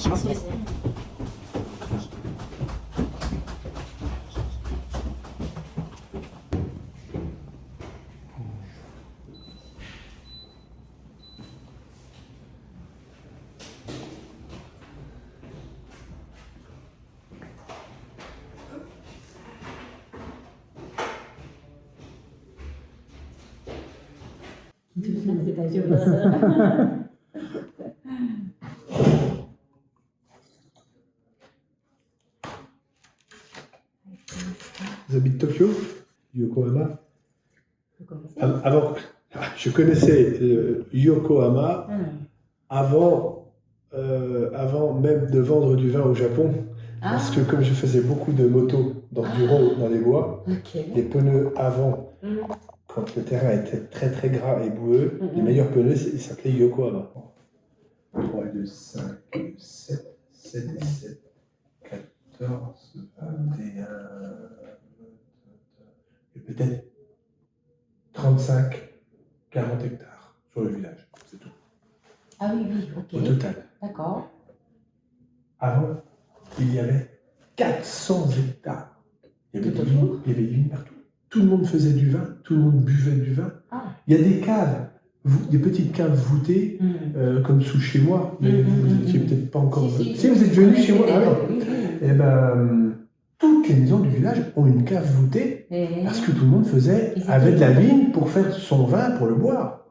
しますね。なくて大丈夫だ。Vous habitez Tokyo, Yokohama. Vous connaissez? Avant, je connaissais Yokohama avant même de vendre du vin au Japon. Parce que comme je faisais beaucoup de motos d'enduro dans les bois, les pneus avant, quand le terrain était très très gras et boueux, les meilleurs pneus, ils s'appelaient Yokohama. 3, 2, 5, 7, 7 et 7, 14, 21, et peut-être 35, 40 hectares sur le village, c'est tout. Ah oui, oui, ok. Au total. D'accord. Avant, il y avait 400 hectares. Il y avait des vignes partout. Tout le monde faisait du vin, tout le monde buvait du vin. Ah. Il y a des caves, des petites caves voûtées, comme sous chez moi, mais vous n'étiez peut-être pas encore... Si vous êtes venu chez moi, et ben, toutes les maisons du village ont une cave voûtée, parce que tout le monde avait de la vigne pour faire son vin, pour le boire.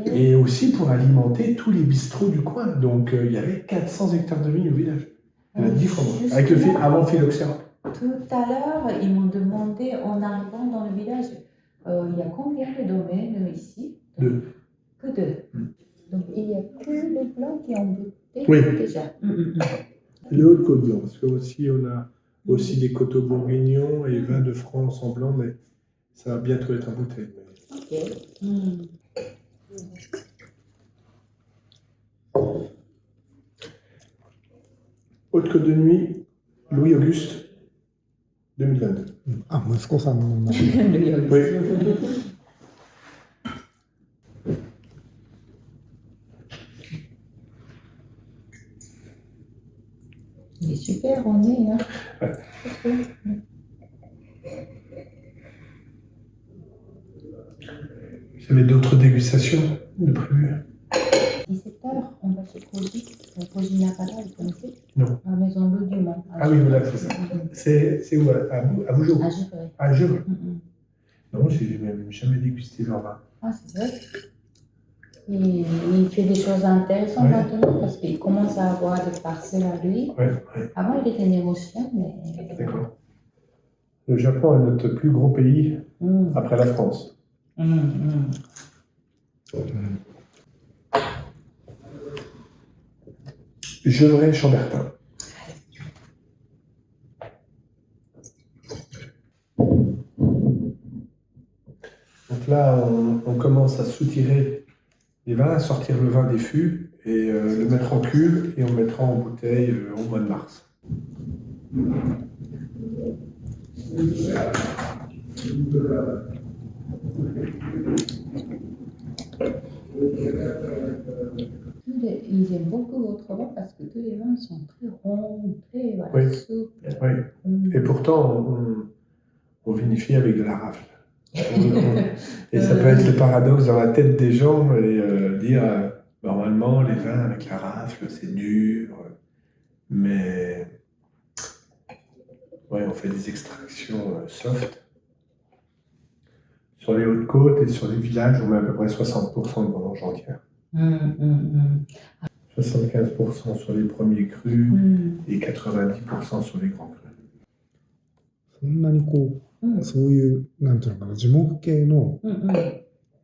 Et aussi pour alimenter tous les bistrots du coin. Donc il y avait 400 hectares de vignes au village. Il y en a 10 fois moins. Avec le avant le phylloxéra. Tout à l'heure, ils m'ont demandé, en arrivant dans le village, il y a combien de domaines ici? 2. Que 2. Donc il n'y a que les blancs qui ont goûté déjà. Les Hautes-Côtes blancs, parce que aussi on a aussi des coteaux bourguignons et vins de France en blanc, mais ça va bientôt être en bouteille. Haute-Côte de Nuit, Louis-Auguste, 2022. あ、息子さんの名前。Oui. Il est super, on est, hein. Vous avez d'autres dégustations de prévues? 17h, on va se poser. Nagara, vous connaissez? Non. À la maison Loup du Mans. Ah oui, voilà, c'est ça. C'est où? À Vougeot? À Gevrey. À Gevrey. Non, j'ai même jamais dégusté leur vin. Ah, c'est vrai. Il fait des choses intéressantes maintenant parce qu'il commence à avoir des parcelles à lui. Avant, il était négociant, mais... D'accord. Le Japon est notre plus gros pays après la France. Gevrey-Chambertin. Donc là, on commence à soutirer les vins, à sortir le vin des fûts et le mettre en cuve et on mettra en bouteille au mois de mars. Ils aiment beaucoup votre vin parce que tous les vins sont très ronds, très souples. Oui. Et pourtant, on vinifie avec de la rafle. Et ça peut être le paradoxe dans la tête des gens et dire normalement les vins avec la rafle c'est dur, mais on fait des extractions soft. Sur les Hautes-Côtes et sur les villages, on met à peu près 60% de vendange entière. 75% sur les premiers crus et 90% sur les grands crus. そんなにこう、そういうなんていうのかな、樹木系の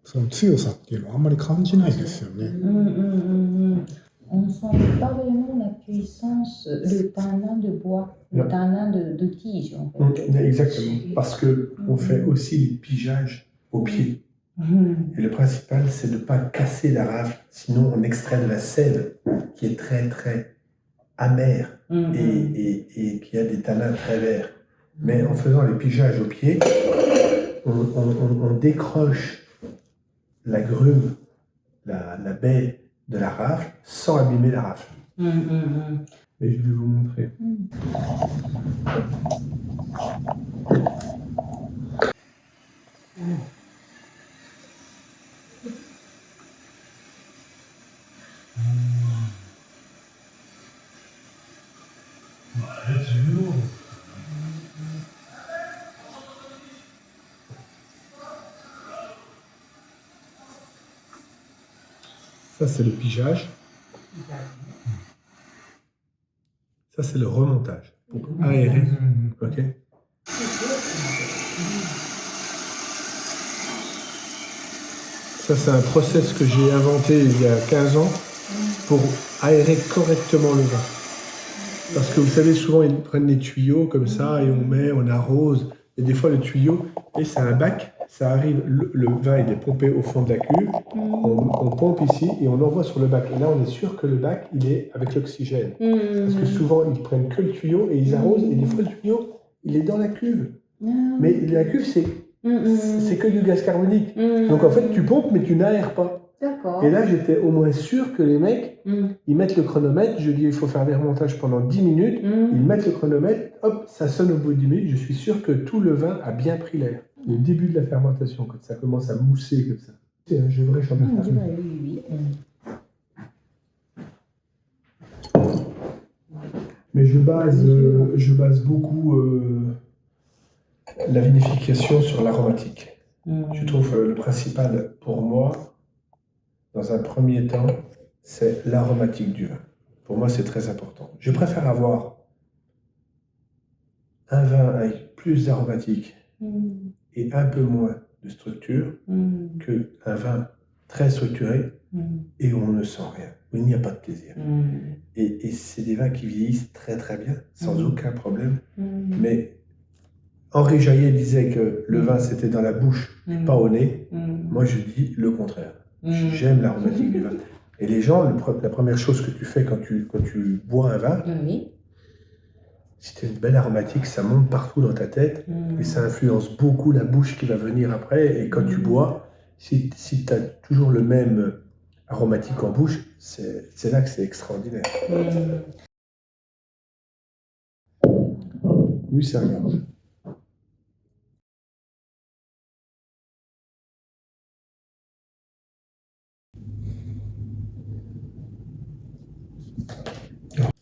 その強さっていうのはあんまり感じないですよね。On ne sent pas vraiment la puissance, le tanin de bois, le tanin de tige en fait. Exactement, parce qu'on fait aussi les pigeages au pied. Et le principal, c'est de ne pas casser la rafle, sinon on extrait de la sève qui est très très amère et qui a des tanins très verts. Mais en faisant les pigeages au pied, on décroche la grume, la baie de la rafle sans abîmer la rafle. Mais je vais vous montrer. Ça, c'est le pigeage. Ça, c'est le remontage. Donc, aéré. OK. Ça, c'est un process que j'ai inventé il y a 15 ans pour aérer correctement le vin. Parce que vous savez, souvent, ils prennent les tuyaux comme ça et on arrose. Et des fois, le tuyau, et c'est un bac, ça arrive, le vin, il est pompé au fond de la cuve. On pompe ici et on envoie sur le bac. Et là, on est sûr que le bac, il est avec l'oxygène. Parce que souvent, ils prennent que le tuyau et ils arrosent. Et des fois, le tuyau, il est dans la cuve. Mais la cuve, c'est que du gaz carbonique. Donc, en fait, tu pompes, mais tu n'aères pas. D'accord. Et là, j'étais au moins sûr que les mecs, ils mettent le chronomètre. Je dis, il faut faire des remontages pendant 10 minutes. Ils mettent le chronomètre, hop, ça sonne au bout de 10 minutes. Je suis sûr que tout le vin a bien pris l'air. Le début de la fermentation, quand ça commence à mousser comme ça. C'est un Gevrey Chambord. Oui. Mais je base beaucoup la vinification sur l'aromatique. Je trouve le principal pour moi, dans un premier temps, c'est l'aromatique du vin. Pour moi, c'est très important. Je préfère avoir un vin avec plus d'aromatique et un peu moins de structure qu'un vin très structuré et où on ne sent rien, où il n'y a pas de plaisir. Et c'est des vins qui vieillissent très très bien, sans aucun problème. Mais Henri Jaillet disait que le vin c'était dans la bouche et pas au nez. Moi je dis le contraire. J'aime l'aromatique du vin. Et les gens, la première chose que tu fais quand tu bois un vin, si tu as une belle aromatique, ça monte partout dans ta tête et ça influence beaucoup la bouche qui va venir après. Et quand tu bois, si tu as toujours le même aromatique en bouche, c'est là que c'est extraordinaire. Lui, c'est un gorge.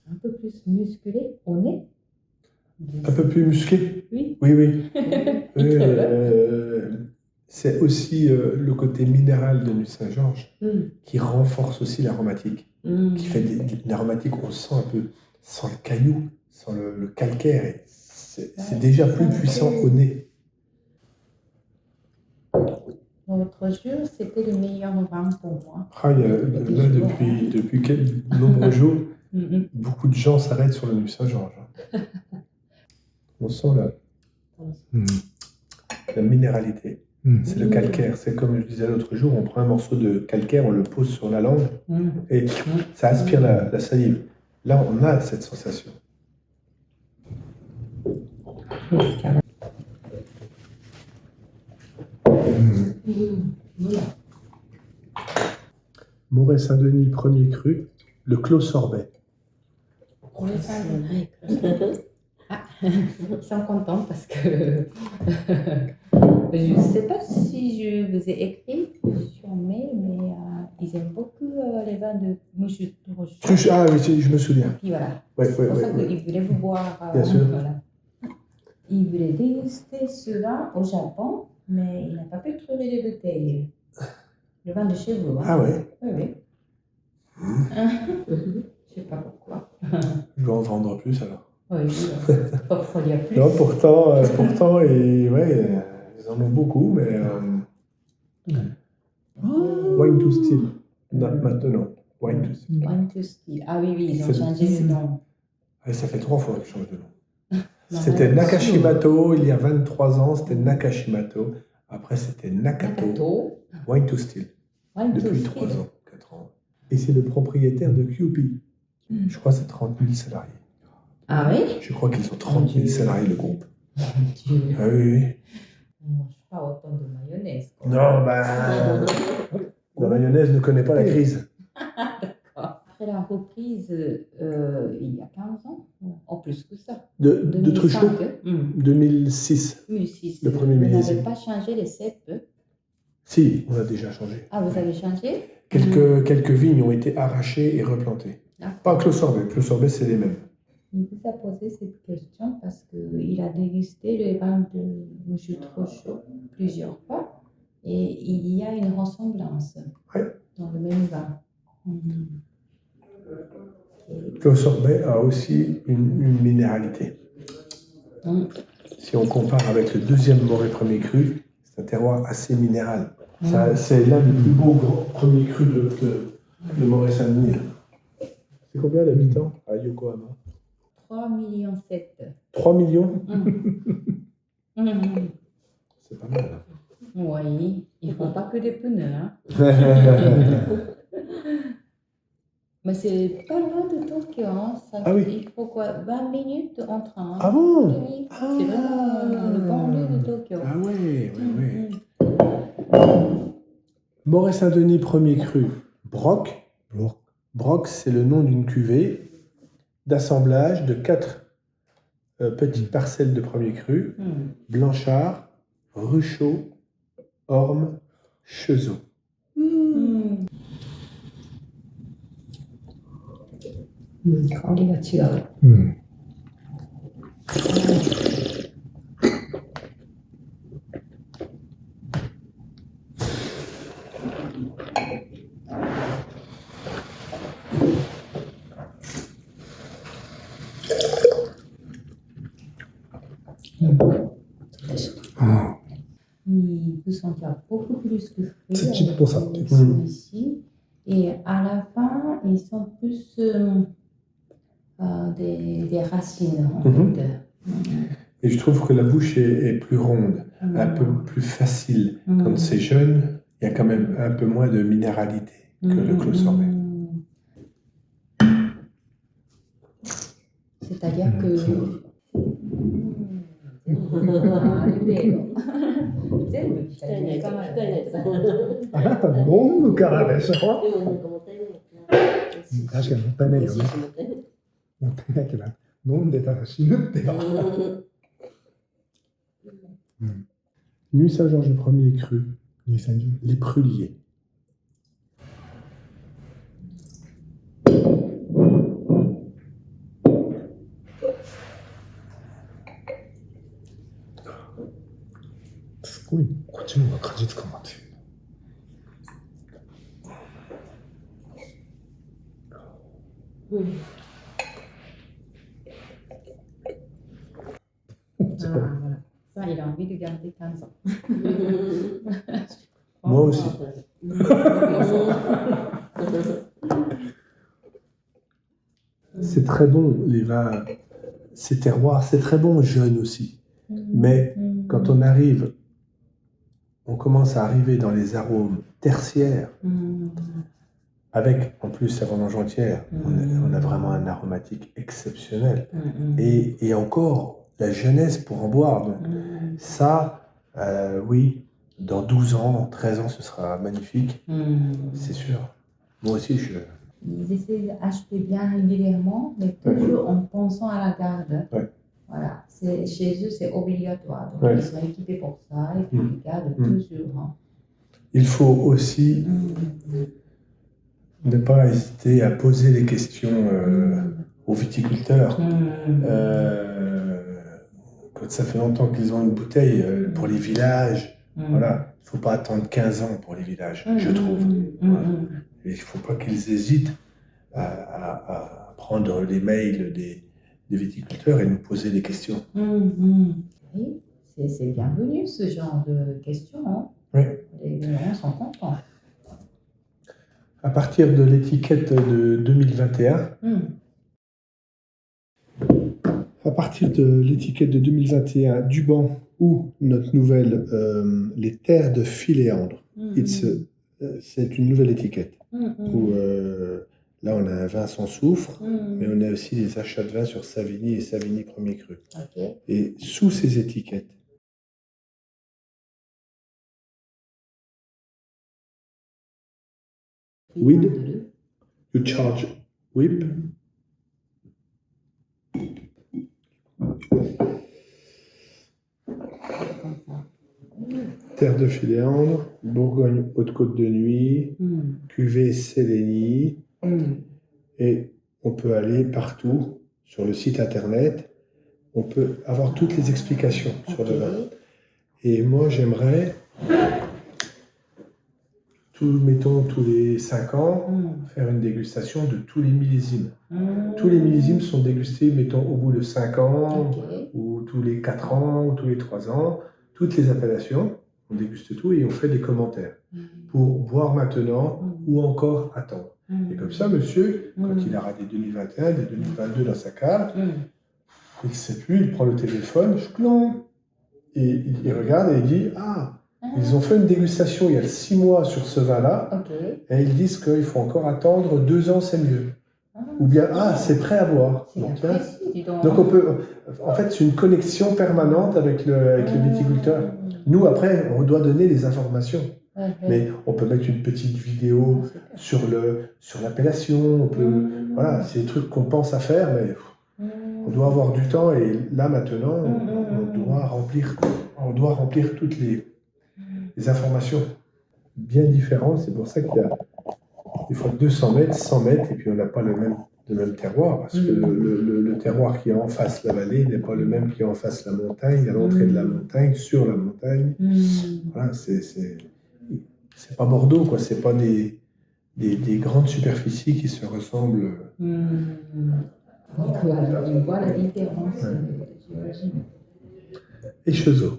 Un peu plus musclé au nez. Un peu plus musclé? Oui. Oui. C'est aussi le côté minéral de Nuits Saint-Georges qui renforce aussi l'aromatique, qui fait une aromatique où on sent un peu, sans le caillou, sans le calcaire. C'est déjà plus puissant au nez. L'autre jour, c'était le meilleur vin pour moi. Là, depuis quelques nombreux jours, beaucoup de gens s'arrêtent sur le Nuits Saint-Georges. On sent la minéralité. C'est le calcaire. C'est comme je disais l'autre jour, on prend un morceau de calcaire, on le pose sur la langue et ça aspire la salive. Là, on a cette sensation. Moret Saint-Denis, premier cru, le Clos Sorbet. Ils sont contents parce que je ne sais pas si je vous ai écrit sur mail, mais ils aiment beaucoup les vins de Monsieur Roche. Ah oui, je me souviens. Puis voilà. C'est pour ça qu'ils voulaient vous boire. Bien sûr. Voilà. Ils voulaient déguster cela au Japon, mais il n'a pas pu trouver les bouteilles. Le vin de chez vous. Hein. Ah ouais? Oui. Je ne sais pas pourquoi. Je vais en vendre plus alors. Oui, pas produire plus. Non, pourtant ils en ont beaucoup, mais Wine to Still. Non, maintenant, Wine to Still. Wine to Still. Ah oui, ils ont changé le nom. Et ça fait 3 fois qu'ils changent de nom. C'était Nakashimato il y a 23 ans, c'était Nakashimato. Après, c'était Nakato. Wine to Still. Depuis 3 ans, 4 ans. Et c'est le propriétaire de QP. Je crois que c'est 30 000 salariés. Ah oui? Je crois qu'ils ont 30 000 salariés, le groupe. Mon Dieu. Ah oui. On ne mange pas autant de mayonnaise. Non, la mayonnaise ne connaît pas la crise. D'accord. après la reprise, il y a 15 ans, en plus que ça. De Truchot 2005, 2006. 2006. Le premier Vous millésime. n'avez pas changé les cèpes? Si, on a déjà changé. Ah, vous avez changé? Quelques vignes ont été arrachées et replantées. D'accord. Pas Clos Sorbet. Clos Sorbet, c'est les mêmes. Il vous a posé cette question parce qu'il a dégusté les vins de M. Truchot plusieurs fois et il y a une ressemblance dans le même vin. Clos Sorbet a aussi une minéralité. Si on compare avec le deuxième Morée premier cru, c'est un terroir assez minéral. C'est l'un des plus beaux premiers crus de Morée Saint-Denis. C'est combien d'habitants à Yokohama? 3,7 millions. 3 millions. C'est pas mal. Oui, ils ne font pas que des pneus. Hein. Mais c'est pas loin de Tokyo. Hein. Ah oui. Il faut quoi? 20 minutes en train. Ah bon? Oui, c'est vraiment le banlieue de Tokyo. Ah oui. Morée Saint-Denis premier cru. Broc. Broc, c'est le nom d'une cuvée d'assemblage de 4 petites parcelles de premier cru. Blanchard, Ruchot, Orme, Chezeaux. 香りが違う。Il peut sentir beaucoup plus que fruits. Ici. Et à la fin, ils sont plus des racines. En fait. Et je trouve que la bouche est plus ronde, un peu plus facile. Quand c'est jeune, il y a quand même un peu moins de minéralité que le Clos Sorbet. C'est-à-dire que... Nuit Saint-Georges Ier cru. Les Pruniers. Voilà. Ça, il a envie de garder 15 ans. Moi aussi. C'est très bon, les vins, ces terroirs, c'est très bon jeune aussi. Mais quand on arrive, on commence à arriver dans les arômes tertiaires, avec en plus sa vendange entière, on a vraiment un aromatique exceptionnel. Et encore, la jeunesse pour en boire. Donc, ça, oui, dans 12 ans, 13 ans, ce sera magnifique, c'est sûr. Moi aussi, Ils essaient d'acheter bien régulièrement, mais toujours en pensant à la garde. Voilà, chez eux, c'est obligatoire. Donc, ils sont équipés pour ça et puis ils gardent toujours. Hein. Il faut aussi ne pas hésiter à poser des questions aux viticulteurs. Quand ça fait longtemps qu'ils ont une bouteille pour les villages, voilà, il ne faut pas attendre 15 ans pour les villages, je trouve. Voilà. Il ne faut pas qu'ils hésitent à prendre les mails des viticulteurs et nous poser des questions. Oui, c'est bienvenu ce genre de questions. Hein. Oui. Les gens sont contents. À partir de l'étiquette de 2021, à partir de l'étiquette de 2021, Duban ou notre nouvelle Les Terres de Philéandre, c'est une nouvelle étiquette. Où, là, on a un vin sans soufre, mais on a aussi des achats de vin sur Savigny et Savigny premier cru. Et sous ces étiquettes, with, you charge whip. Comme ça. Terre de Filéandre, Bourgogne Haute-Côte de Nuit, cuvée Sélénie. Et on peut aller partout sur le site internet. On peut avoir toutes les explications sur le vin. Et moi, j'aimerais, mettons tous les 5 ans, faire une dégustation de tous les millésimes. Tous les millésimes sont dégustés, mettons, au bout de 5 ans, ou tous les 4 ans, ou tous les 3 ans. Toutes les appellations, on déguste tout et on fait des commentaires pour boire maintenant ou encore attendre. Et comme ça, monsieur, quand il aura des 2021, des 2022 dans sa cave, il ne sait plus, il prend le téléphone, et il regarde et il dit « Ah, ils ont fait une dégustation il y a 6 mois sur ce vin-là, et ils disent qu'il faut encore attendre 2 ans, c'est mieux. » Ou bien « Ah, c'est prêt à boire. » Donc on peut, en fait, c'est une connexion permanente avec le viticulteur. Nous, après, on doit donner les informations. Mais on peut mettre une petite vidéo sur l'appellation, on peut, voilà, c'est des trucs qu'on pense à faire, mais on doit avoir du temps et là maintenant, on doit remplir toutes les informations bien différentes. C'est pour ça qu'il y a des fois 200 mètres, 100 mètres, et puis on n'a pas le même terroir, parce que le terroir qui est en face la vallée n'est pas le même qui est en face la montagne, à l'entrée de la montagne, sur la montagne. Voilà, c'est pas Bordeaux, quoi. C'est pas des grandes superficies qui se ressemblent. Donc voilà, on voit la différence, j'imagine. Et Chezeaux.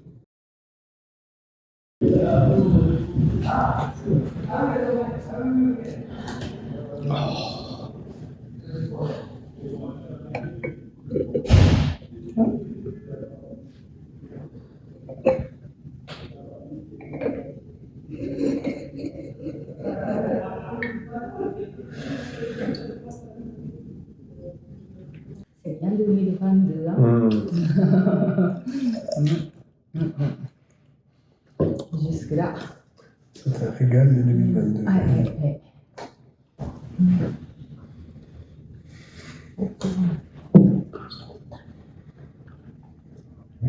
C'est bien 2022, hein? Jusque-là. C'est un régal de 2022. Ouais.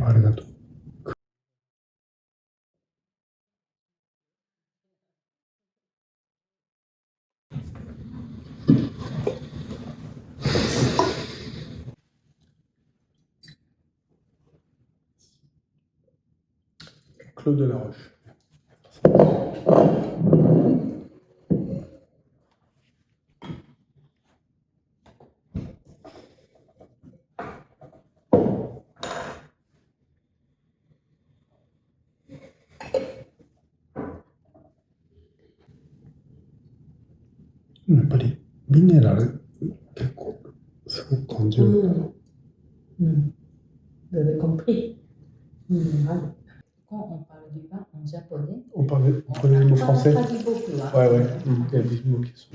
Arigato. Claude Delaroche.やっぱりミネラル結構すごく感じる。Vous avez compris. Voilà. Quand on parle du vin en japonais, On prenait les mots français. pas dit beaucoup. Hein. Ouais. Il y a des mots qui sont.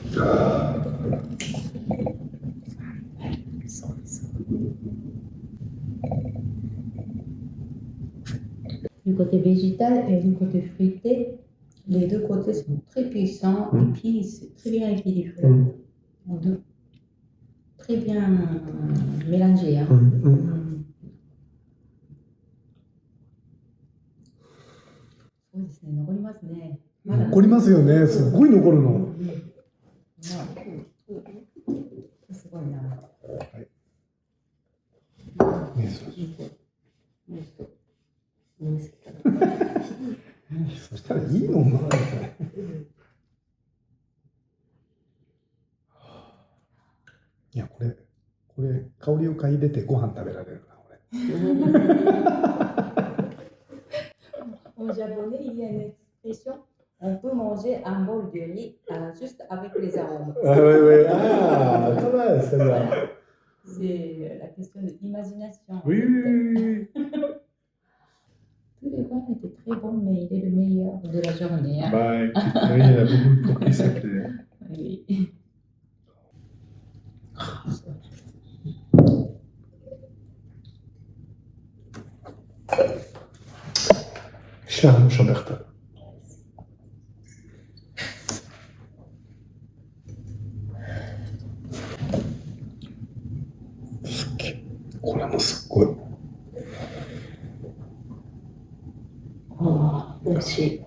Du côté végétal et du côté fruité, les deux côtés sont très puissants et puis c'est très bien équilibré. Très bien mélangé. Hein. そうですね、残りますね。残りますよね。すごい残るの。すごいな。そしたらいいのもないね。いや、これ香りを嗅いでてご飯食べられるな、これ。En japonais, il y a une expression, on peut manger un bol de riz juste avec les arômes. Ouais. Ah, pas mal, celle-là. C'est la question de l'imagination. Oui. Tous les vins étaient très bons, mais il est le meilleur de la journée. Hein. Bah, écoute, oui, il y en a beaucoup pour qui ça plaît. Oui. Charles Chambertin. すっごい。ああ、美味しい。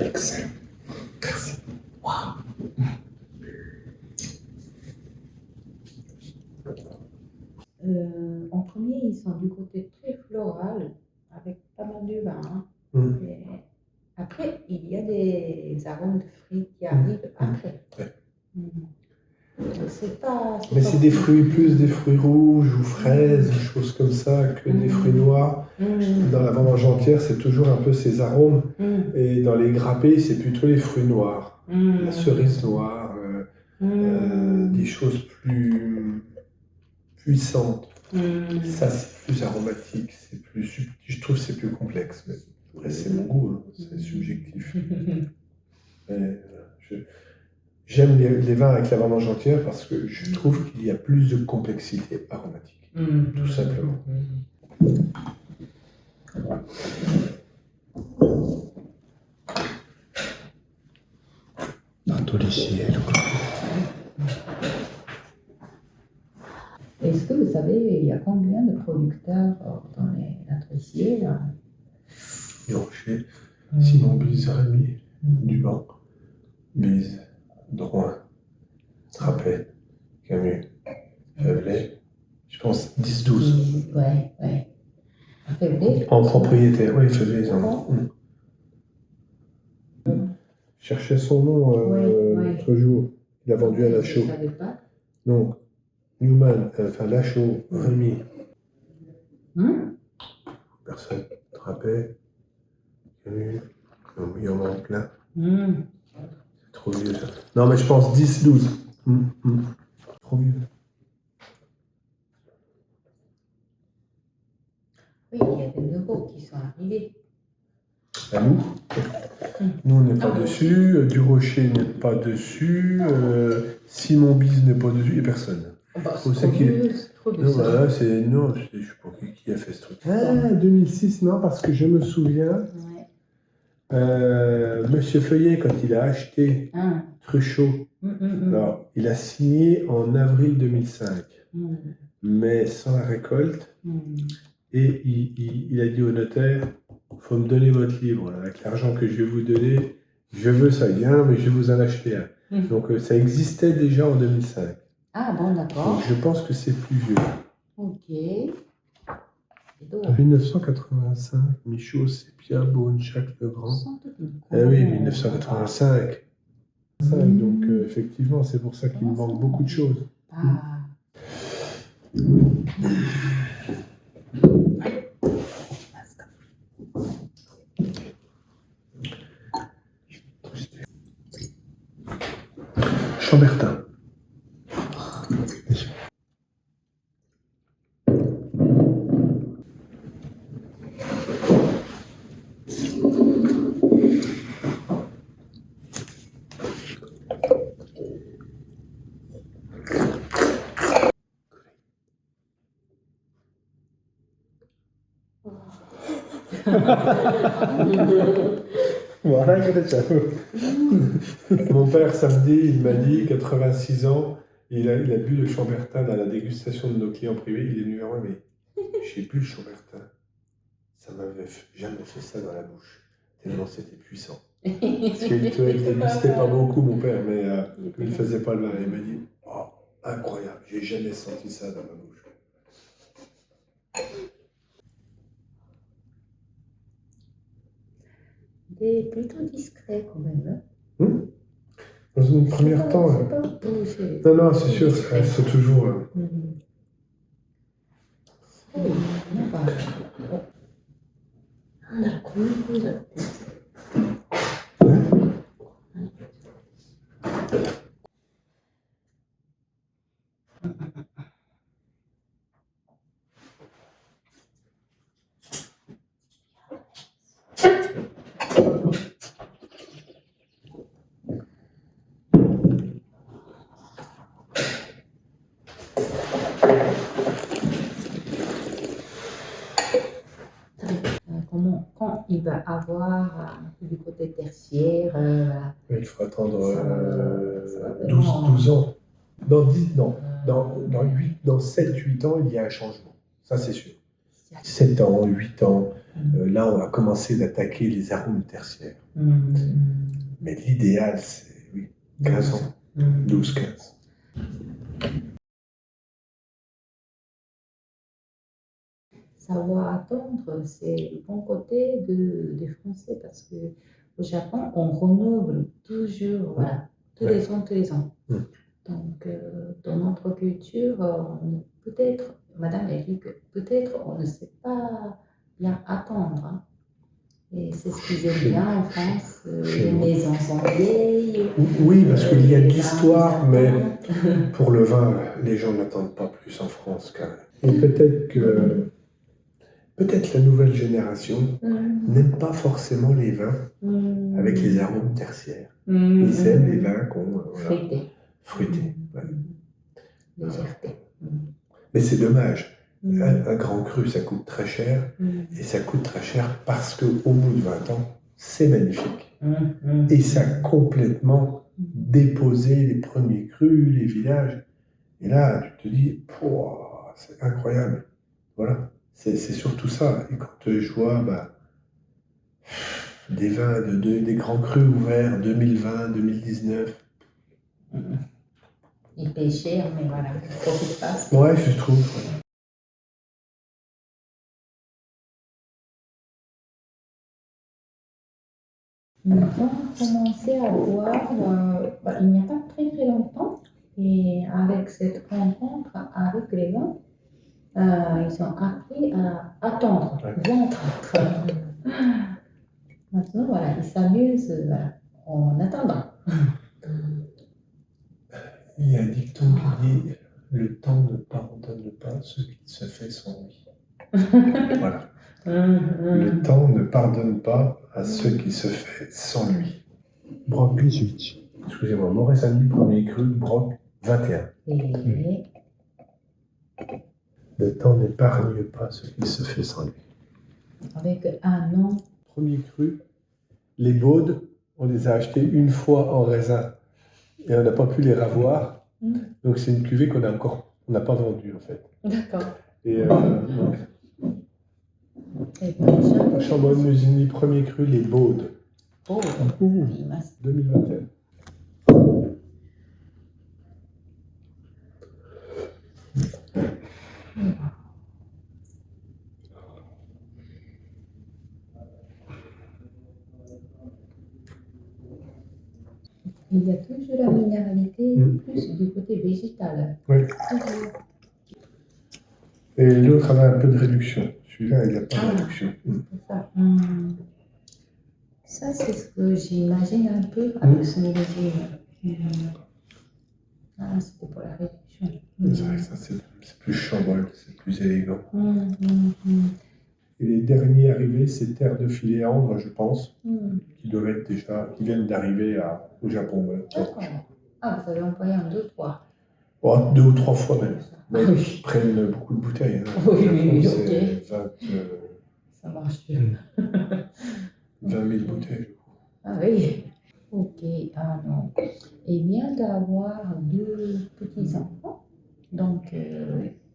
Excellent. En premier, ils sont du côté très floral, avec pas mal de vin. Hein. Mm. Et après, il y a des arômes de fruits qui arrivent après. Ouais. C'est pas. Mais c'est des fruits, plus des fruits rouges ou fraises, ou choses comme ça, que des fruits noirs. Dans la vendange entière, c'est toujours un peu ces arômes. Et dans les grappés, c'est plutôt les fruits noirs. La cerise noire, des choses plus puissantes. Ça, c'est plus aromatique, c'est plus je trouve que c'est plus complexe. Mais après, c'est mon goût, hein, c'est subjectif. J'aime les vins avec la vendange entière parce que je trouve qu'il y a plus de complexité aromatique, tout simplement. ナトリシエルか。 Est-ce que vous savez, il y a combien de producteurs dans les latriciers là? Rocher, Simon Bise, Rémy, Duban, Bise, Drouin, Trappet, Camus, Faivelet, je pense 10-12. Ouais, ouais. Faivelet? En propriétaire, oui, Faivelet, ils en ont. Je cherchais son nom l'autre jour. Il a vendu à Lachaud. Je ne savais pas. Donc, Newman, enfin Lachaud, Rémy. Personne. Trappet, Camus, il y en a plein. C'est trop vieux ça. Non, mais je pense 10-12. Trop vieux. Oui, il y a des nouveaux qui sont arrivés. À nous. Nous, on n'est pas dessus. Durocher n'est pas dessus. Simon Bise n'est pas dessus. Et personne. Bah, Où c'est qu'il est? Non, voilà, c'est. Non, je sais pas qui a fait ce truc. Ah, 2006, non, parce que je me souviens. Monsieur Feuillet, quand il a acheté Truchot, alors, il a signé en avril 2005, mais sans la récolte. Et il a dit au notaire, il faut me donner votre livre. Avec l'argent que je vais vous donner, je veux ça bien, mais je vais vous en acheter un. Donc ça existait déjà en 2005. Ah bon, d'accord. Donc je pense que c'est plus vieux. Ok. 1985, Michaud, Sépia, Beaune, Jacques Legrand. Eh oui, 1985. Donc effectivement, c'est pour ça qu'il me manque beaucoup de choses. Chambertin. Voilà, mon père, samedi, il m'a dit, 86 ans, il a bu le Chambertin à la dégustation de nos clients privés. Il est venu vers moi, mais j'ai bu le Chambertin. Ça m'avait jamais fait ça dans la bouche, tellement c'était puissant. Parce qu'il ne dégustait pas beaucoup, mon père, mais il ne faisait pas le vin. Il m'a dit, oh, incroyable, j'ai jamais senti ça dans ma bouche. Il est plutôt discret quand même. Dans une première temps. Non, non, c'est sûr, c'est toujours. quand il va avoir du côté tertiaire, Il faut attendre ça va 12 ans. Dans 10, non, dans 7-8 ans, il y a un changement. Ça, c'est sûr. 7 ans, 8 ans, là, on va commencer d'attaquer les arômes tertiaires. Mais l'idéal, c'est 15 ans, 12-15. Savoir attendre, c'est le bon côté des Français parce que au Japon, on renouvelle toujours, voilà, tous les ans. Donc, dans notre culture, peut-être, Madame a dit que peut-être on ne sait pas bien attendre. Hein. Et c'est ce qu'ils aiment bien en France. Les maisons sont vieilles. Oui, parce qu'il y a de l'histoire, mais pour le vin, les gens n'attendent pas plus en France. Et peut-être la nouvelle génération n'aime pas forcément les vins avec les arômes tertiaires. Ils aiment les vins qu'on fruités. Légèreté. Mais c'est dommage. Un grand cru, ça coûte très cher. Et ça coûte très cher parce qu'au bout de 20 ans, c'est magnifique. Et ça a complètement déposé les premiers crus, les villages. Et là, tu te dis, c'est incroyable. Voilà. C'est surtout ça. Et quand je vois des vins, des grands crus ouverts 2020, 2019. Il paye cher, mais voilà, il faut qu'il fasse. Ouais, je trouve. Nous avons commencé à boire il n'y a pas très très longtemps. Et avec cette rencontre avec les vins, ils ont appris à attendre, bien attendre. Maintenant, voilà, ils s'amusent en attendant. Il y a un dicton qui dit « Le temps ne pardonne pas ce qui se fait sans lui ». Voilà. Le temps ne pardonne pas à ce qui se fait sans lui. Broc 18. Excusez-moi, Moret-Saint-Denis, premier cru, Broc 21. Et... Le temps n'épargne pas ce qui se fait sans lui. Avec un an. Premier cru, les baudes, on les a achetés une fois en raisin et on n'a pas pu les ravoir. Donc c'est une cuvée qu'on n'a pas vendue en fait. D'accord. Et Chambonne-Musigny, premier cru, les baudes. Oh, 2021. Il y a toujours la minéralité, plus du côté végétal. Oui. Et l'autre avait un peu de réduction. Celui-là, il n'a pas de réduction. C'est ça. Ça, c'est ce que j'imagine un peu avec ce millésime. C'était pour la réduction. C'est vrai que ça, c'est plus chambol, c'est plus élégant. Et les derniers arrivés, c'est Terre de Filéandre, je pense, qui doivent être qui viennent d'arriver au Japon. D'accord. Ah, vous avez employé un, 2, 3. Oh, 2 ou 3 fois même. Mais ils prennent beaucoup de bouteilles. Hein. Oui, c'est ok. 20, ça marche bien. 20 000 bouteilles. Ah oui. Ok, non. Il vient d'avoir 2 petits-enfants. Donc,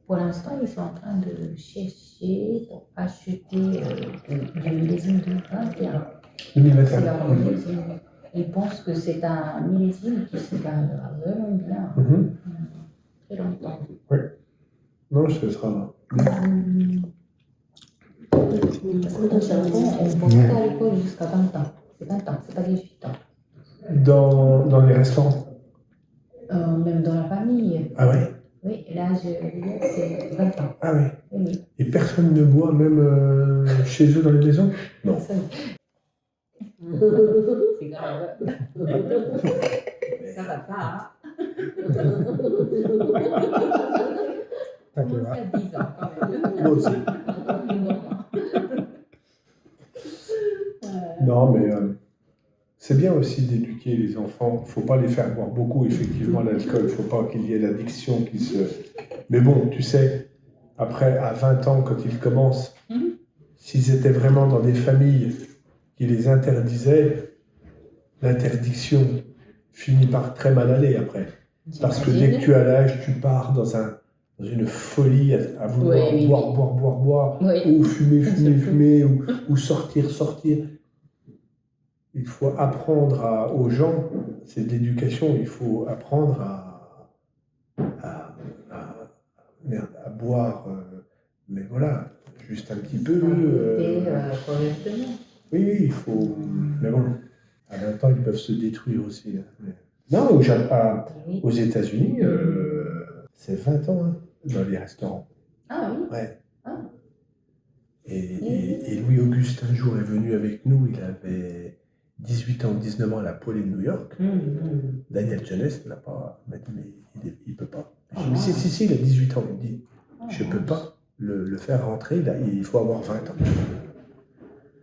pour l'instant, ils sont en train de chercher pour acheter du millésime de 21. 2021. C'est leur millésime. Ils pensent que c'est un millésime qui se gardera vraiment bien. Très longtemps. Oui. Non, ce sera. Parce qu'au Japon, on ne boit pas d'alcool jusqu'à 20 ans. C'est 20 ans, c'est pas 18 ans. Dans les restaurants. Même dans la famille. Ah oui. Oui, l'âge légal, c'est 20 ans. Ah oui. Oui. Et personne ne boit, même chez eux dans les maisons? Non. C'est grave. Ça va pas, hein? T'inquiète pas. Ça 10 ans quand même. Moi aussi. Non, mais c'est bien aussi d'éduquer les enfants. Il ne faut pas les faire boire beaucoup, effectivement, l'alcool. Il ne faut pas qu'il y ait l'addiction qui se... Mais bon, tu sais, après, à 20 ans, quand ils commencent, s'ils étaient vraiment dans des familles qui les interdisaient, l'interdiction finit par très mal aller après. Parce que dès que tu as l'âge, tu pars dans une folie à vouloir boire, Oui. ou fumer, ou sortir. Il faut apprendre aux gens, c'est de l'éducation, il faut apprendre à boire, mais voilà, juste un petit peu. Correctement. Oui, il faut. Mais bon, à 20 ans, ils peuvent se détruire aussi. Hein. Non, aux États-Unis, c'est 20 ans hein, dans les restaurants. Ah oui. Ouais. Ah. Et Louis-Auguste, un jour, est venu avec nous, il avait 18 ans, 19 ans à la Poly de New York. Daniel Jeunesse n'a pas. Il m'a dit, mais il ne peut pas. J'ai dit, si, il a 18 ans. Il me dit, je ne peux pas le faire rentrer, il faut avoir 20 ans.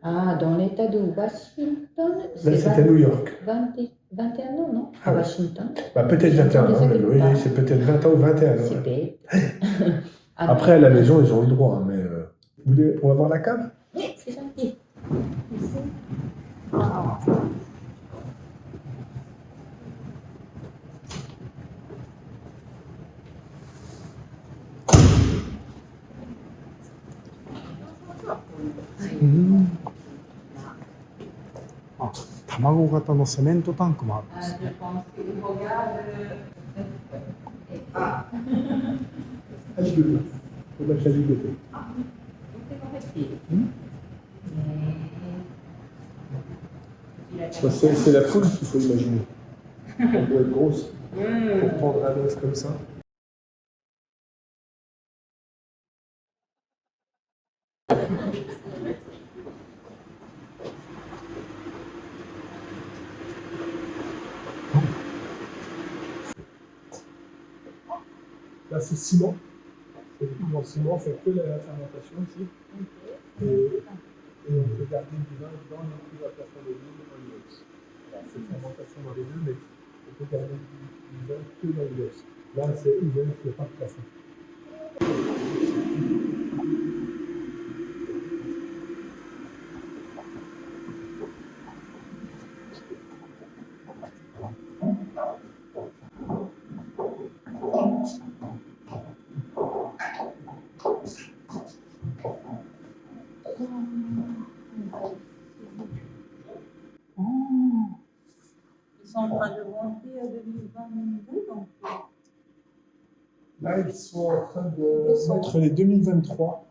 Ah, dans l'état de Washington, c'est à New York. 21 ans, non? À Ah, Washington. Bah, peut-être 21 ans, oui, c'est peut-être 20 ans ou 21 ans. C'est bête. Après, à la maison, ils ont le droit, hein, mais on va voir la cave? Oui, c'est gentil. Ici.あ、卵型のセメントタンクもあるんですね。C'est la poule qu'il faut imaginer. Elle doit être grosse pour prendre un œuf comme ça. Là, c'est ciment. C'est le ciment, on fait que la fermentation ici. Et on peut garder du vin dans l'utilisation de l'huile dans l'inox. C'est fermentation dans les deux, mais on peut garder du vin que dans l'inox. Là, c'est ouvert, il n'y a pas de plafond. Ils sont en train de monter à 2022, donc. Là, ils sont en train de mettre les 2023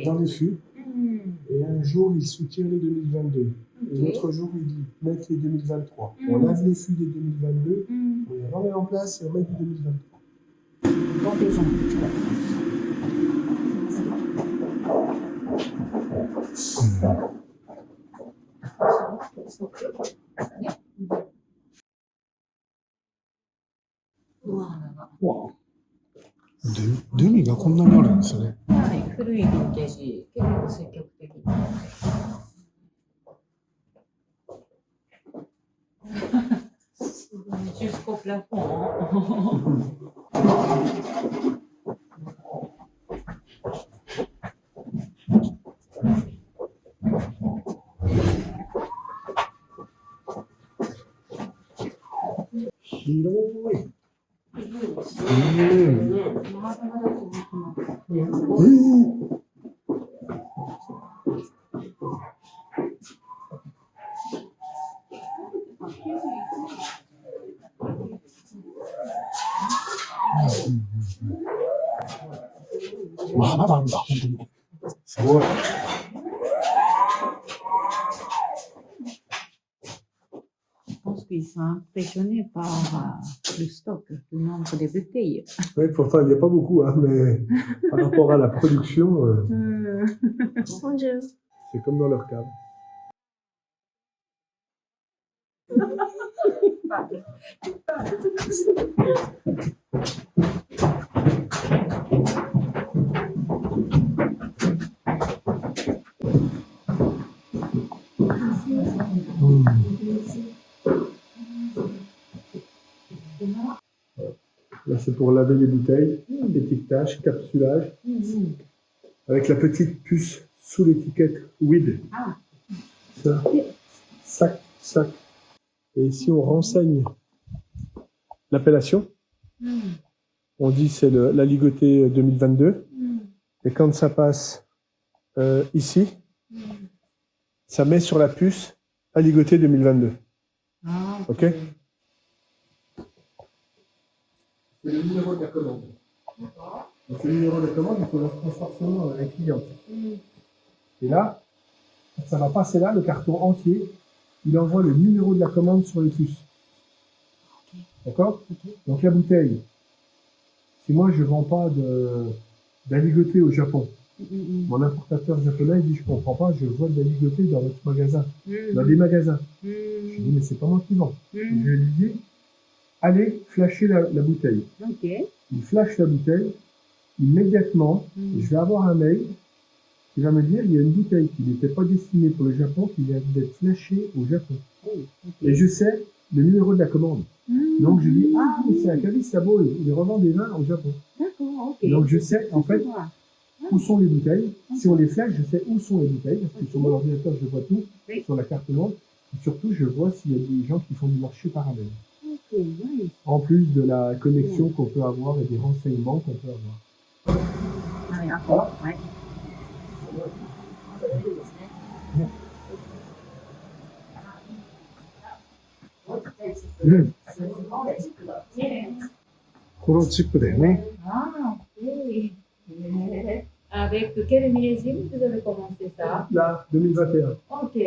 dans les fûts. Et un jour, ils soutirent les 2022. Et l'autre jour, ils mettent les 2023. On lave les fûts des 2022, on les remet en place et on met du 2023. Bon, des gens.わデミがこんなにあるんですよね。はい、古いヴィンテージ、結構積極的。Jusqu'au plafond. Je pense qu'ils sont impressionnés par le stock, le nombre de bouteilles. Oui, pourtant, il n'y a pas beaucoup, hein, mais par rapport à la production, c'est comme dans leur cave. Là, c'est pour laver les bouteilles, étiquetage, capsulage, avec la petite puce sous l'étiquette WID. Ah. Ça, sac. Et ici, on renseigne l'appellation. On dit c'est la ligotée 2022. Et quand ça passe ici, ça met sur la puce à ligoter 2022. Ah, Ok. C'est le numéro de la commande. Donc le numéro de la commande, il faut l'inscrire forcément à la cliente. Et là, ça va passer là, le carton entier, il envoie le numéro de la commande sur les puces. D'accord. Donc la bouteille, si moi je ne vends pas d'aligoté au Japon, mon importateur japonais dit je comprends pas, je vois de l'aligoté dans votre magasin, dans des magasins. Je lui dis mais c'est pas moi qui vends. Je lui dis allez flasher la bouteille. Il flash la bouteille, immédiatement je vais avoir un mail qui va me dire il y a une bouteille qui n'était pas destinée pour le Japon qui vient d'être flashée au Japon. Et je sais le numéro de la commande. Donc je dis ah mais c'est un caviste à Ball, il revend des vins au Japon. Donc je sais en fait où sont les bouteilles. Si on les flash, je sais où sont les bouteilles, parce que sur mon ordinateur, je vois tout, sur la carte monde. Et surtout, je vois s'il y a des gens qui font du marché parallèle. En plus de la connexion qu'on peut avoir et des renseignements qu'on peut avoir. Voilà. Chronotypeだよね。 Ah, ok. Avec quel millésime vous avez commencé ça? Là, 2021. Ok.